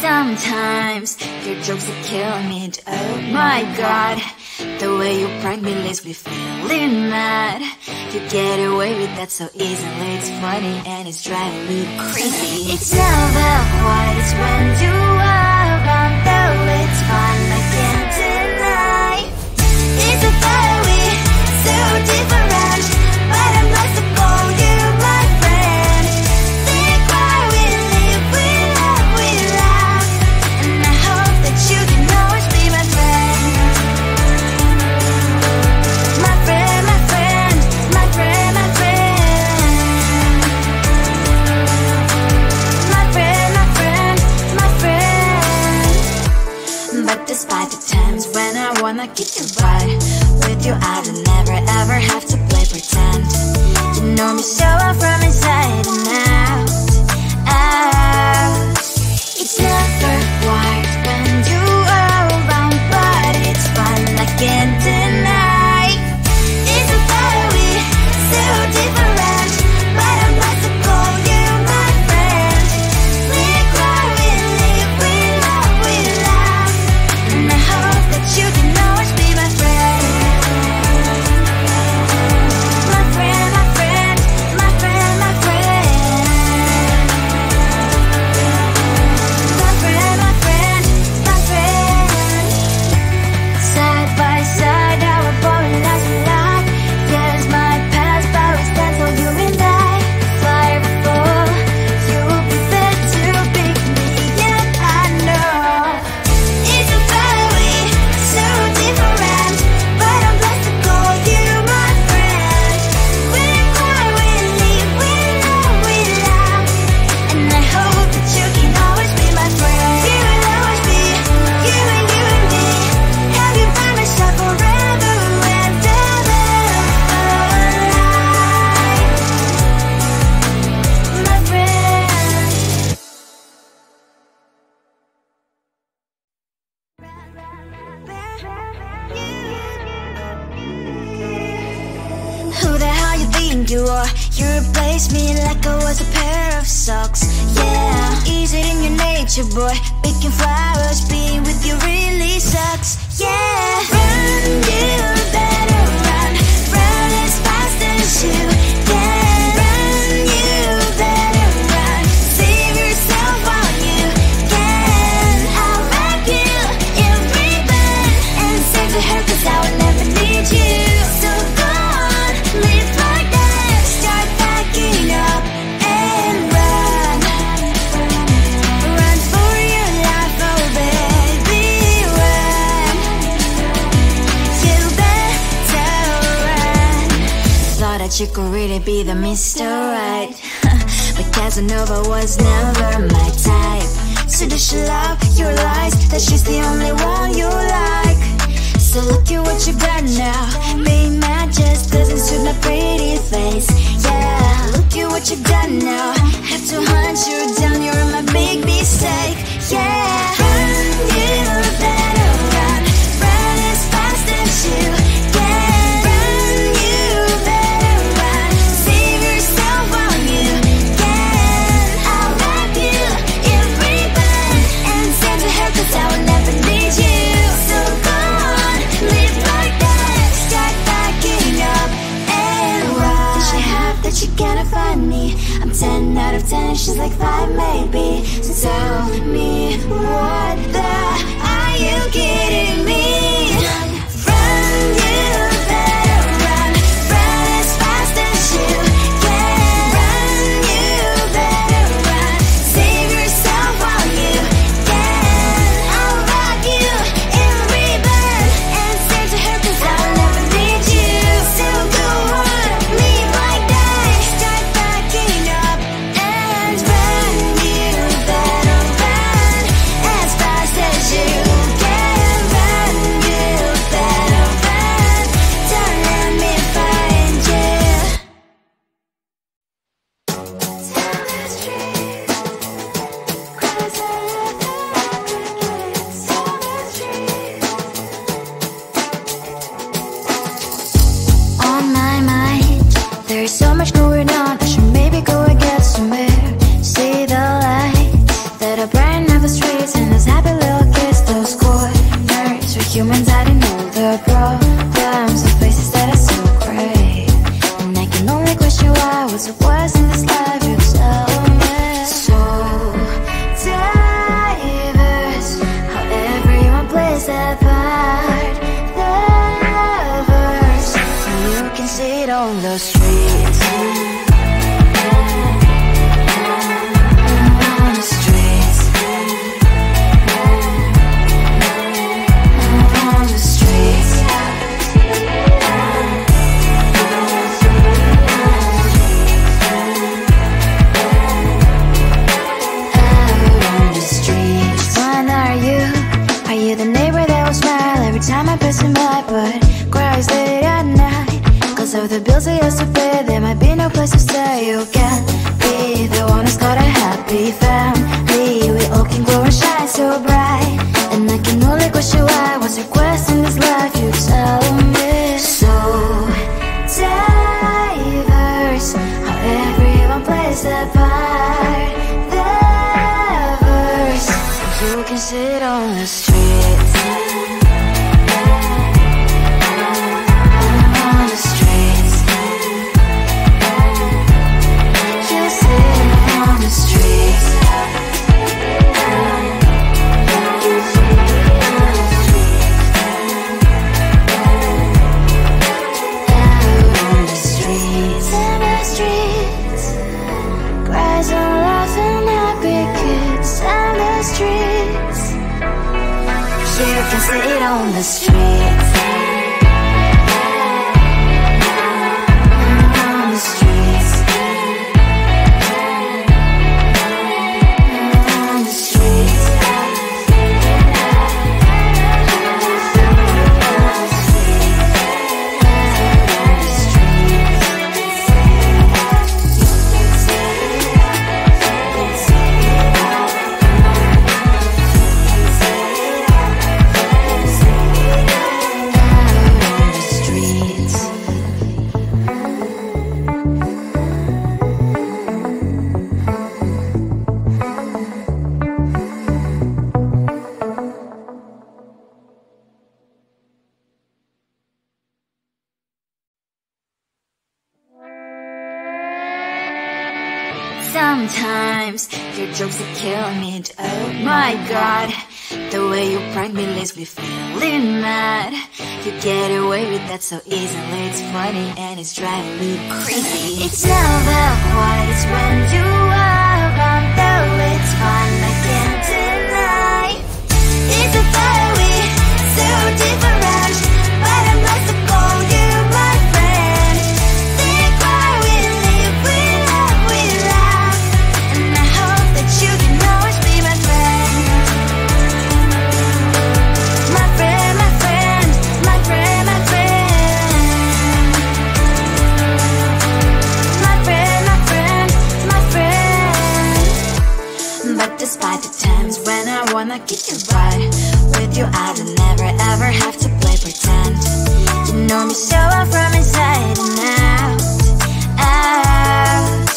Sometimes your jokes are killing me. Oh my god, the way you prank me leaves me feeling mad. You get away with that so easily. It's funny and it's driving me crazy. It's never quiet, it's when you are around. Though it's fun, I can't deny. It's a very so different, but I'm lost to call you my friend. Think why we live, we love, we laugh, and I hope that you can always be my friend. My friend, my friend, my friend, my friend. My friend, my friend, my friend. But despite the times when I wanna kick your butt, with you I don't never ever have to play pretend. You know me so well from inside and out, out. It's never quiet when you are around, but it's fun, I can't deny. It's a very so different, but I'm about to call you my friend. We cry, we live, we love, we laugh, and I hope that you can always be my friend. My friend, my friend, my friend, my friend. My friend, my friend, my friend. Side by side, our body lasts a lot. Yes, my past, but we stand so you and I. Fly before you'll be there to pick me, yet I know it's a very so different, but I'm blessed to call you my friend. We cry, we live, we love, we laugh, and I hope that you can always be my friend. You will always be you and me. Have you by my side forever and ever. My friend. Who the hell you think you are? You replaced me like I was a pair of socks. Yeah, is it in your nature, boy? Picking flowers, being with you really sucks. Yeah, run, you better run. Run as fast as you can. Run, you better run. Save yourself while you can. I'll wrap you in ribbon and send to her, 'cause I will never need you. So go on, live like that. Start packing up and run. Run for your life, oh baby, run. You better run. Thought that you could really be the Mr. Right, but Casanova was never my type. So does she love your lies, that she's the only one you like? So look at what you've done now. Being mad just doesn't suit my pretty face. Yeah, look at what you've done now. Have to hunt you down, you're my big mistake. Yeah, run, you better run. Run as fast as you can. Run, you better run. Save yourself while you can. I'll wrap you in ribbon and send to her, 'cause I will never need you. So go on, live like that. Start packing up and run. Does she have that you cannot find me? I'm 10 out of 10, she's like 5 maybe. So tell me, what the are you kidding me? Run, you better run. Run as fast as you can. Run, you better run. Save yourself while you can. I'll wrap you in ribbon and send to her, 'cause I'll never need you. So go on, live like that. Start packing up and run. You better run as fast as you can. Run, you quest in this life you tell me. So diverse, how everyone plays their part. Lovers, you can see it on the streets. Of the bills I used to pay, there might be no place to stay. You can be the one who's got a happy family. We all can grow and shine so bright, and I can only question why. What's your quest in this life? You tell me. So diverse, how everyone plays their part. Lovers, you can sit on the streets. Sit on the streets. On the streets. On the streets. Sometimes your jokes are killing me. Oh my god, the way you prank me leaves me feeling mad. You get away with that so easily. It's funny and it's driving me crazy. It's never quite, it's when you are around, though it's fun, I can't deny. It's a very so different, but I'm blessed to call you my friend. Think why we live, we love, we laugh, and I hope that you can always be my friend. My friend, my friend, my friend, my friend. My friend, my friend, my friend. But despite the times when I wanna get you right, with you I don't never ever have to play pretend. You know me so well from inside and out, out.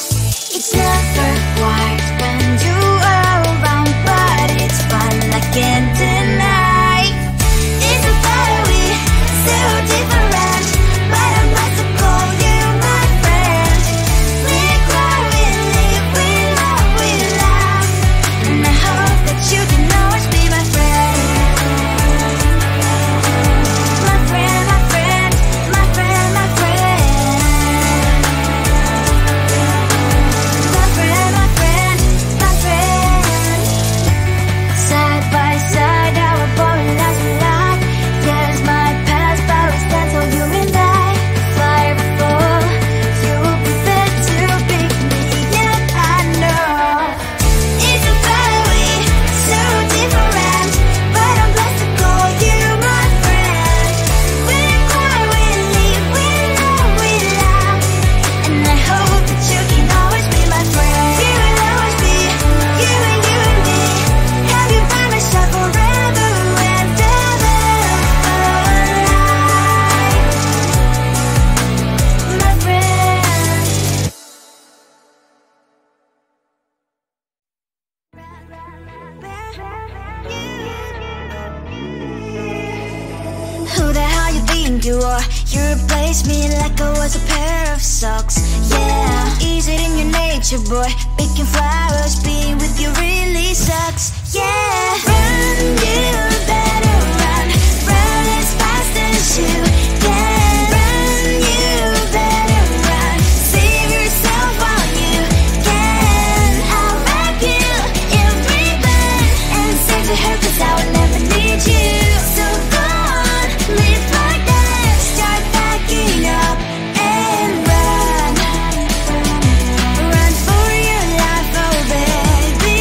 It's never quite when you are around, but it's fun, I can't deny. It's a very so different, but I'm glad to call you my friend. We cry, we live, we love, we laugh, and I hope that you can always be my friend. My friend, my friend, my friend, my friend. My friend, my friend, my friend. Side by side, our body lies alive. Yes, my past, but we stand so you and I. Fly before you prefer to pick me, yet I know it's a very so different, but I'm blessed to call you my friend. We cry, we live, we love, we laugh, and I hope that you can always be my friend. You will always be you and me. Have you by my side forever and ever alive, my friend. Who the hell you think you are? You replaced me like I was a pair of of socks. Yeah, is it in your nature, boy? Picking flowers, being with you really sucks. Yeah, run, you better run. Run as fast as you can. Run, you better run. Save yourself while you can. I'll wrap you in ribbon and send to her, 'cause I will never need you. So go on, live like that. Start backing up and run. Run for your life, oh baby,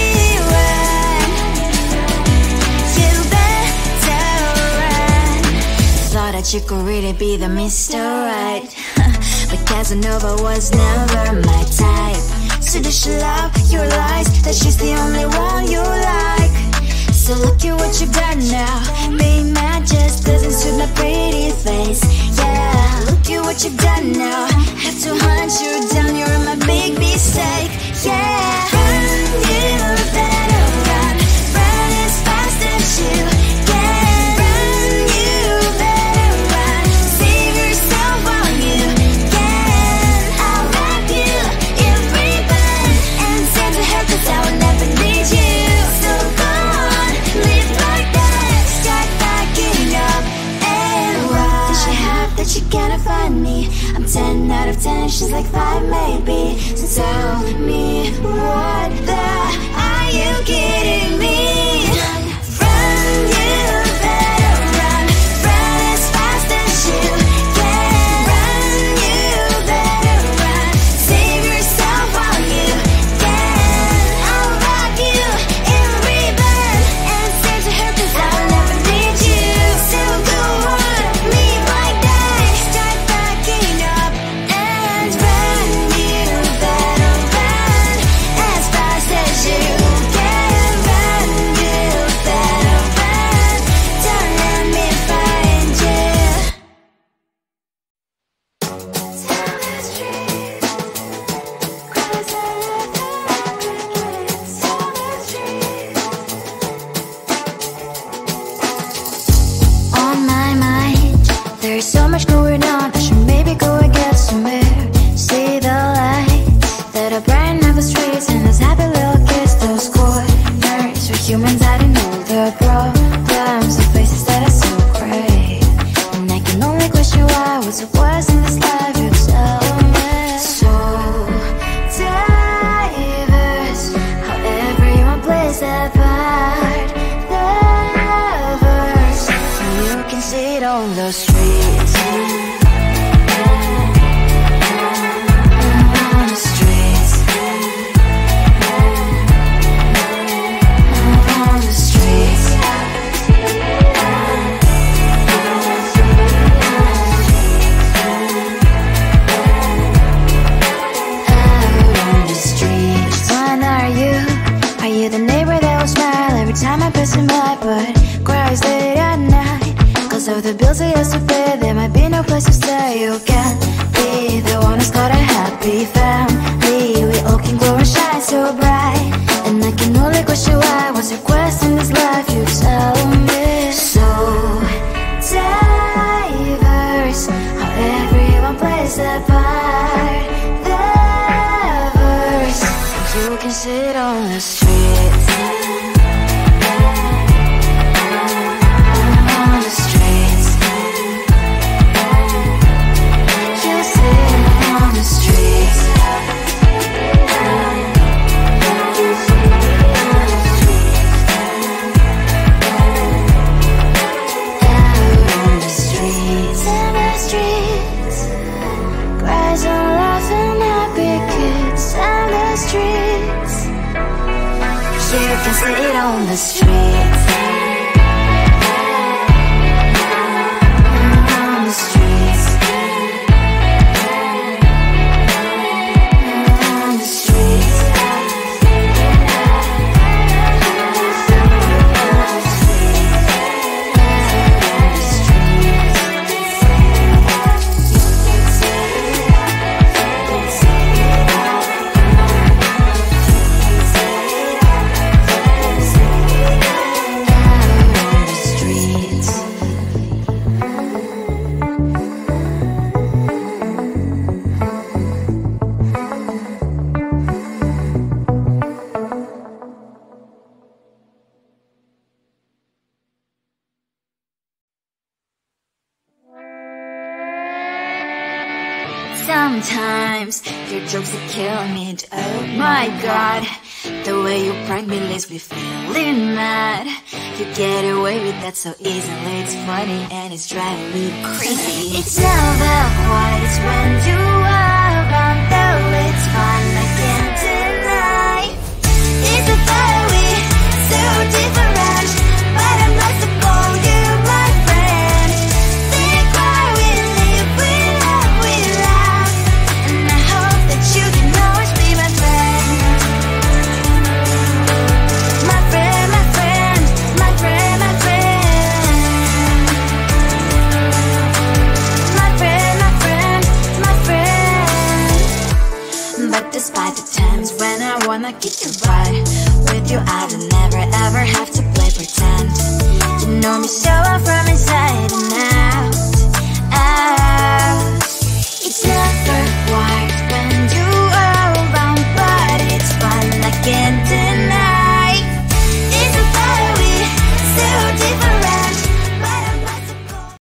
run. You better run. Thought that you could really be the Mr. Right, but Casanova was never my type. So does she love your lies, that she's the only one you like? So look at what you've done now. Being mad just doesn't suit my pretty face. Yeah, look at what you've done now. Have to hunt you down, you're my big mistake. Yeah, run, you better run. Run as fast as you can. Run, you better run. Save yourself while you can. I'll wrap you in ribbon and send to her, 'cause I will never need you. So go on, live like that. Start backing up and run. Does she have that she cannot find me? I'm 10 out of 10, she's like 5 maybe. So tell me, what the are you kidding me? Run, you better run. Run as fast as you can. Run, you better run. Save yourself while you can. I'll wrap you in ribbon and send to her, 'cause I will never need you. So go on, live like that. Start backing up and run. You better run as fast as you can. Run, you better run. Don't let me find you. Tell the streets, 'cause I love the crickets. Tell the streets. On my mind, there's so much going on. I should maybe go and get somewhere. See the lights that are bright on the streets, and those happy little kids, those corners where humans hiding all their problems, the faces that are so gray. And I can only question why, what's the worst in this life, you tell me. So diverse, how everyone plays their part. Lovers, you can see it on the streets. On the streets. On the streets. Out on the streets. When are you? Are you the neighbor that will smile every time I pass him by, but cries late at night? 'Cause of the bills I used to pay, there might be no place to stay. You can't be the one who's got a happy family. We all can glow and shine so bright, and I can only question why, what's your quest in this life, you tell me. So diverse, how everyone plays their part. Lovers, you can sit on the streets. On the streets. You sit on the streets. Out on the streets. In the streets. Cries and laughing happy kids. On the streets. You can sit on the streets. On the streets. On the streets. jokes that kill me. Oh my god, the way you prank me leaves me feeling mad. You get away with that so easily. It's funny and it's driving me crazy. It's never quiet, it's when you are around. Though it's fun, I can't deny. It's the thought we so different, but I must have called you my friend. Think why we live, we love, we laugh, and I hope that you can always be my friend. My friend, my friend, my friend, my friend. My friend, my friend, my friend. But despite the times when I wanna kick your butt, with you I don't never ever have to play pretend. You know me so well from inside and